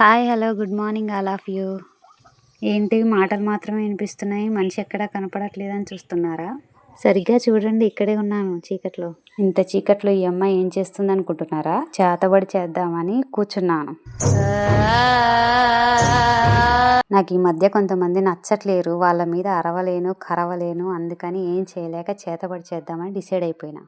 Hi hello good morning all of you. ఏంటి మాటలు మాత్రమే వినిపిస్తున్నాయి, మనిషి ఎక్కడా కనపడట్లేదని చూస్తున్నారా? సరిగ్గా చూడండి, ఇక్కడే ఉన్నాను చీకట్లో. ఇంత చీకట్లో ఈ అమ్మాయి ఏం చేస్తుంది అనుకుంటున్నారా? చేతబడి చేద్దామని కూర్చున్నాను. నాకు ఈ మధ్య కొంతమంది నచ్చట్లేరు, వాళ్ళ మీద అరవలేను కరవలేను, అందుకని ఏం చేయలేక చేతబడి చేద్దామని డిసైడ్ అయిపోయినా.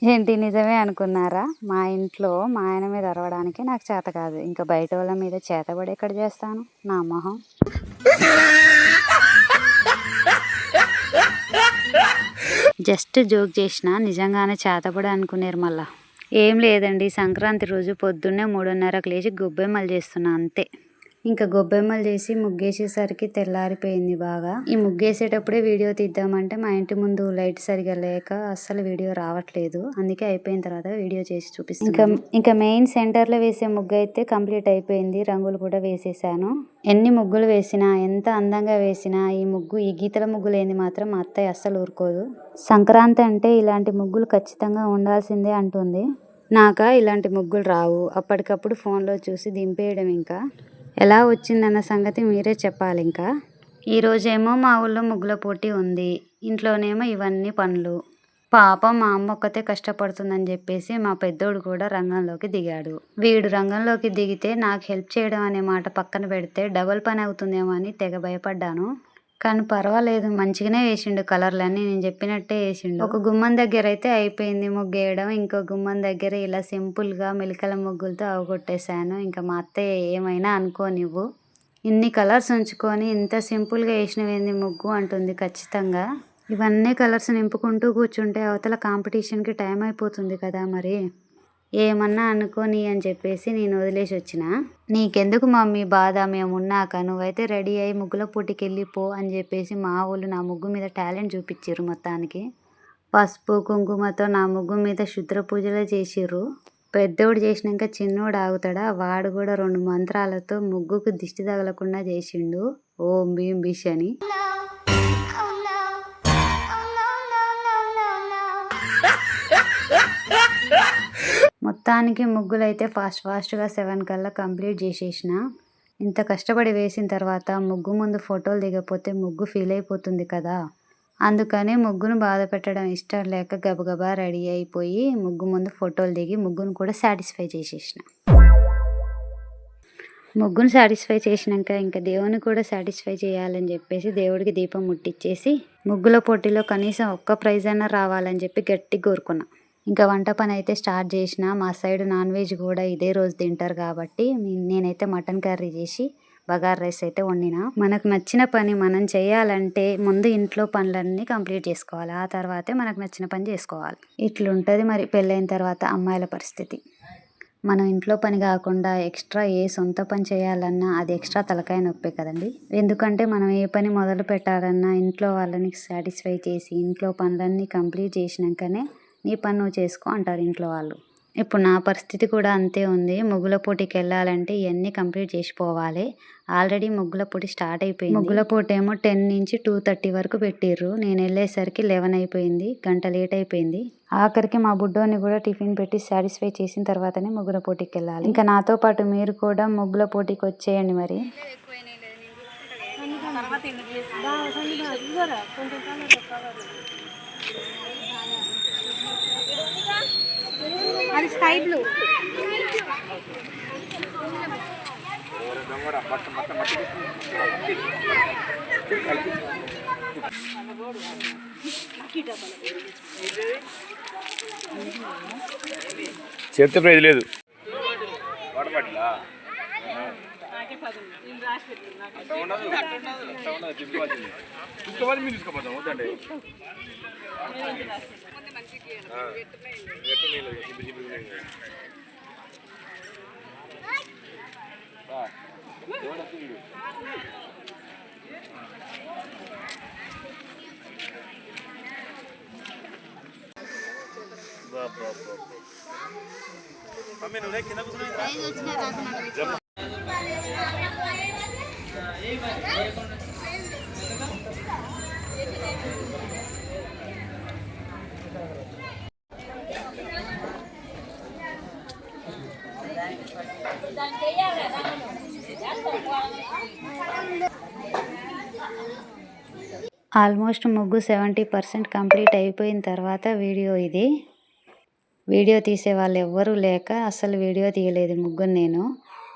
ఏంటి నిజమే అనుకున్నారా? మా ఇంట్లో మా ఆయన మీద అరవడానికి నాకు చేత కాదు, ఇంకా బయట వాళ్ళ మీద చేతబడి ఎక్కడ చేస్తాను? నా మొహం. జస్ట్ జోక్ చేసిన, నిజంగానే చేతబడి అనుకునేరు మళ్ళా. ఏం లేదండి, సంక్రాంతి రోజు పొద్దున్నే 3:30కు లేచి గొబ్బెమ్మలు చేస్తున్నా అంతే. ఇంకా గొబ్బెమ్మలు చేసి ముగ్గేసేసరికి తెల్లారిపోయింది బాగా. ఈ ముగ్గేసేటప్పుడే వీడియో తీద్దామంటే మా ఇంటి ముందు లైట్ సరిగా లేక అస్సలు వీడియో రావట్లేదు, అందుకే అయిపోయిన తర్వాత వీడియో చేసి చూపిస్తాను. ఇంకా మెయిన్ సెంటర్లో వేసే ముగ్గు అయితే కంప్లీట్ అయిపోయింది, రంగులు కూడా వేసేసాను. ఎన్ని ముగ్గులు వేసినా, ఎంత అందంగా వేసినా ఈ గీతల ముగ్గు లేని మాత్రం మా అత్తయ్య అస్సలు ఊరుకోదు. సంక్రాంతి అంటే ఇలాంటి ముగ్గులు ఖచ్చితంగా ఉండాల్సిందే అంటుంది. నాకా ఇలాంటి ముగ్గులు రావు, అప్పటికప్పుడు ఫోన్లో చూసి దింపేయడం. ఇంకా ఎలా వచ్చిందన్న సంగతి మీరే చెప్పాలి. ఇంకా ఈరోజేమో మా ఊళ్ళో ముగ్గుల పోటీ ఉంది, ఇంట్లోనేమో ఇవన్నీ పనులు. పాపం మా అమ్మ ఒక్కతే కష్టపడుతుందని చెప్పేసి మా పెద్దోడు కూడా రంగంలోకి దిగాడు. వీడు రంగంలోకి దిగితే నాకు హెల్ప్ చేయడం అనే మాట పక్కన పెడితే డబల్ పని అవుతుందేమో అని తెగ భయపడ్డాను. కానీ పర్వాలేదు, మంచిగానే వేసిండు, కలర్లన్నీ నేను చెప్పినట్టే వేసిండు. ఒక గుమ్మం దగ్గర అయితే అయిపోయింది ముగ్గేయడం, ఇంకో గుమ్మం దగ్గర ఇలా సింపుల్గా మెలికల ముగ్గులతో అవగొట్టేశాను. ఇంకా మా అత్తయ్య ఏమైనా అనుకోనివ్వు, ఇన్ని కలర్స్ ఉంచుకొని ఇంత సింపుల్గా వేసినవేంది ముగ్గు అంటుంది ఖచ్చితంగా. ఇవన్నీ కలర్స్ నింపుకుంటూ కూర్చుంటే అవతల కాంపిటీషన్కి టైం అయిపోతుంది కదా, మరి ఏమన్నా అనుకోని అని చెప్పేసి నేను వదిలేసి వచ్చిన. నీకెందుకు మమ్మీ బాధ, మేము ఉన్నాక, నువ్వైతే రెడీ అయ్యి ముగ్గుల పోటీకి వెళ్ళిపో అని చెప్పేసి మా వాళ్ళు నా ముగ్గు మీద టాలెంట్ చూపించారు. మొత్తానికి పసుపు కుంకుమతో నా ముగ్గు మీద శుద్ర పూజలే చేసిర్రు. పెద్దోడు చేసినాక చిన్నోడు ఆగుతాడా, వాడు కూడా 2 మంత్రాలతో ముగ్గుకు దిష్టి తగలకుండా చేసిండు, ఓం భీం బిష్ అని. మొత్తానికి ముగ్గులు అయితే ఫాస్ట్గా 7 కల్లా కంప్లీట్ చేసేసిన. ఇంత కష్టపడి వేసిన తర్వాత ముగ్గు ముందు ఫోటోలు దిగపోతే ముగ్గు ఫీల్ అయిపోతుంది కదా, అందుకని ముగ్గును బాధ పెట్టడం ఇష్టం లేక గబగబా రెడీ అయిపోయి ముగ్గు ముందు ఫోటోలు దిగి ముగ్గును కూడా సాటిస్ఫై చేసేసిన. ముగ్గును సాటిస్ఫై చేసినాక ఇంకా దేవుని కూడా సాటిస్ఫై చేయాలని చెప్పేసి దేవుడికి దీపం ముట్టించేసి ముగ్గుల పోటీలో కనీసం ఒక్క ప్రైజ్ అయినా రావాలని చెప్పి గట్టిగా కోరుకున్నా. ఇంకా వంట పని అయితే స్టార్ట్ చేసిన. మా సైడ్ నాన్ వెజ్ కూడా ఇదే రోజు తింటారు కాబట్టి నేనైతే మటన్ కర్రీ చేసి బగార్ రైస్ అయితే వండిన. మనకు నచ్చిన పని మనం చేయాలంటే ముందు ఇంట్లో పనులన్నీ కంప్లీట్ చేసుకోవాలి, ఆ తర్వాతే మనకు నచ్చిన పని చేసుకోవాలి. ఇట్లుంటుంది మరి పెళ్ళైన తర్వాత అమ్మాయిల పరిస్థితి. మనం ఇంట్లో పని కాకుండా ఎక్స్ట్రా ఏ సొంత పని చేయాలన్నా అది ఎక్స్ట్రా తలకాయ నొప్పే కదండి. ఎందుకంటే మనం ఏ పని మొదలు పెట్టాలన్నా ఇంట్లో వాళ్ళని సాటిస్ఫై చేసి ఇంట్లో పనులన్నీ కంప్లీట్ చేసినాకనే నీ పని నువ్వు చేసుకో అంటారు ఇంట్లో వాళ్ళు. ఇప్పుడు నా పరిస్థితి కూడా అంతే ఉంది. ముగ్గుల పోటీకి వెళ్ళాలంటే ఇవన్నీ కంప్లీట్ చేసిపోవాలి. ఆల్రెడీ ముగ్గుల పోటీ స్టార్ట్ అయిపోయింది. ముగ్గుల పోటీ ఏమో 10 నుంచి 2:30 వరకు పెట్టిర్రు. నేను వెళ్ళేసరికి 11 అయిపోయింది, గంట లేట్ అయిపోయింది. ఆఖరికి మా బుడ్డోని కూడా టిఫిన్ పెట్టి సాటిస్ఫై చేసిన తర్వాతనే ముగ్గుల పోటీకి వెళ్ళాలి. ఇంకా నాతో పాటు మీరు కూడా ముగ్గుల పోటీకి వచ్చేయండి మరి. అది స్కై బ్లూ. చెప్తే ప్రైజ్ లేదు. తీసుకోవాలి, మీరు తీసుకోపోతాం వద్దండి. కింద కూర్చున్నా ఆల్మోస్ట్ ముగ్గు 70% కంప్లీట్ అయిపోయిన తర్వాత వీడియో ఇది. వీడియో తీసే వాళ్ళు ఎవ్వరూ లేక అసలు వీడియో తీయలేదు ముగ్గురు. నేను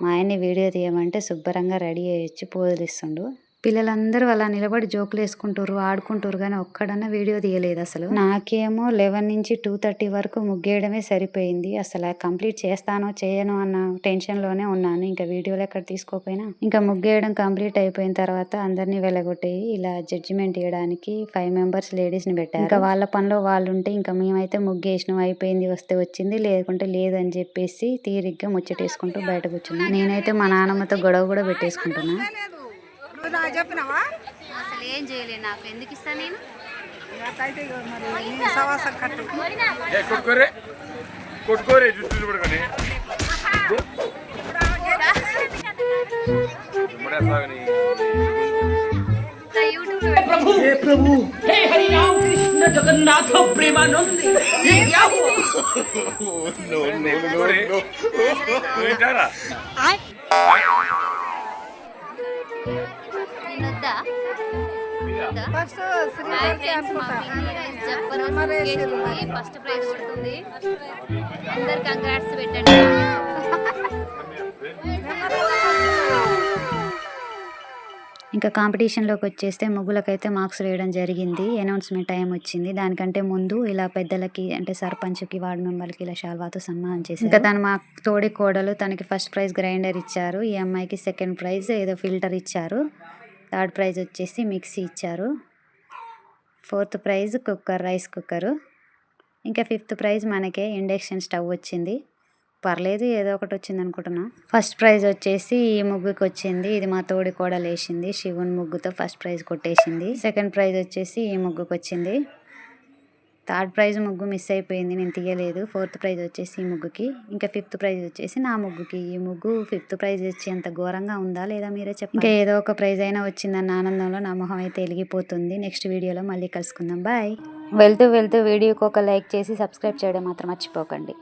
మా ఆయన్ని వీడియో తీయమంటే శుభ్రంగా రెడీ అయ్యొచ్చి పోజులు ఇస్తుండు. పిల్లలందరూ అలా నిలబడి జోకులు వేసుకుంటారు, ఆడుకుంటారు, కానీ ఒక్కడన్నా వీడియో తీయలేదు అసలు. నాకేమో 11 నుంచి 2:30 వరకు ముగ్గేయడమే సరిపోయింది. అసలు కంప్లీట్ చేస్తానో చేయను అన్న టెన్షన్లోనే ఉన్నాను. ఇంకా వీడియోలు ఎక్కడ తీసుకోపోయినా ఇంకా ముగ్గేయడం కంప్లీట్ అయిపోయిన తర్వాత అందరినీ వెళ్ళగొట్టి ఇలా జడ్జిమెంట్ ఇవ్వడానికి 5 మెంబర్స్ లేడీస్ని పెట్టారు. ఇంకా వాళ్ళ పనిలో వాళ్ళు ఉంటే ఇంకా మేమైతే ముగ్గేసినాం, అయిపోయింది, వస్తే వచ్చింది, లేకుంటే లేదు అని చెప్పేసి తీరిగ్గా ముచ్చటేసుకుంటూ బయట కూర్చున్నాం. నేనైతే మా నాన్నమ్మతో గొడవ కూడా పెట్టేసుకుంటున్నా. చెప్పినావా? అసలు ఏం చేయలేదు, నాకు ఎందుకు ఇస్తాను నేను? కొట్టుకోరే జుట్టు పడుకొని हे प्रभु, हे हरि राम कृष्ण जगन्नाथ प्रेमानंद, ये क्या हुआ? ఏంటారా ఫస్ట్ ఫస్ట్ ప్రైజ్ కొడుతుంది. అందరు కంగ్రాట్స్ పెట్టండి. ఇంకా కాంపిటీషన్లోకి వచ్చేస్తే ముగ్గులకైతే మార్క్స్ వేయడం జరిగింది. అనౌన్స్మెంట్ టైం వచ్చింది. దానికంటే ముందు ఇలా పెద్దలకి అంటే సర్పంచ్కి, వార్డు మెంబర్కి ఇలా శాల్వాతో సన్మానం చేశారు. ఇంకా తను మా తోడి కోడలు, తనకి ఫస్ట్ ప్రైజ్ గ్రైండర్ ఇచ్చారు. ఈ అమ్మాయికి సెకండ్ ప్రైజ్ ఏదో ఫిల్టర్ ఇచ్చారు. థర్డ్ ప్రైజ్ వచ్చేసి మిక్సీ ఇచ్చారు. Fourth prize cooker, rice cooker. ఇంకా ఫిఫ్త్ ప్రైజ్ మనకే ఇండక్షన్ స్టవ్ వచ్చింది. పర్లేదు, ఏదో ఒకటి వచ్చింది అనుకుంటున్నా. ఫస్ట్ ప్రైజ్ వచ్చేసి ఈ ముగ్గుకి వచ్చింది. ఇది మా తోడి కోడలు వేసింది. శివుని ముగ్గుతో ఫస్ట్ ప్రైజ్ కొట్టేసింది. సెకండ్ ప్రైజ్ వచ్చేసి ఈ ముగ్గుకి వచ్చింది. థర్డ్ ప్రైజ్ ముగ్గు మిస్ అయిపోయింది, నేను తీయలేదు. ఫోర్త్ ప్రైజ్ వచ్చేసి ఈ ముగ్గుకి. ఇంకా ఫిఫ్త్ ప్రైజ్ వచ్చేసి నా ముగ్గుకి. ఈ ముగ్గు ఫిఫ్త్ ప్రైజ్ వచ్చేంత ఘోరంగా ఉందా లేదా మీరే చెప్పండి. ఇంకా ఏదో ఒక ప్రైజ్ అయినా వచ్చిందన్న ఆనందంలో నా మొహం అయితే వెలిగిపోతుంది. నెక్స్ట్ వీడియోలో మళ్ళీ కలుసుకుందాం. బాయ్. వెళ్తూ వెళ్తూ వీడియోకి ఒక లైక్ చేసి సబ్స్క్రైబ్ చేయడం మాత్రం మర్చిపోకండి.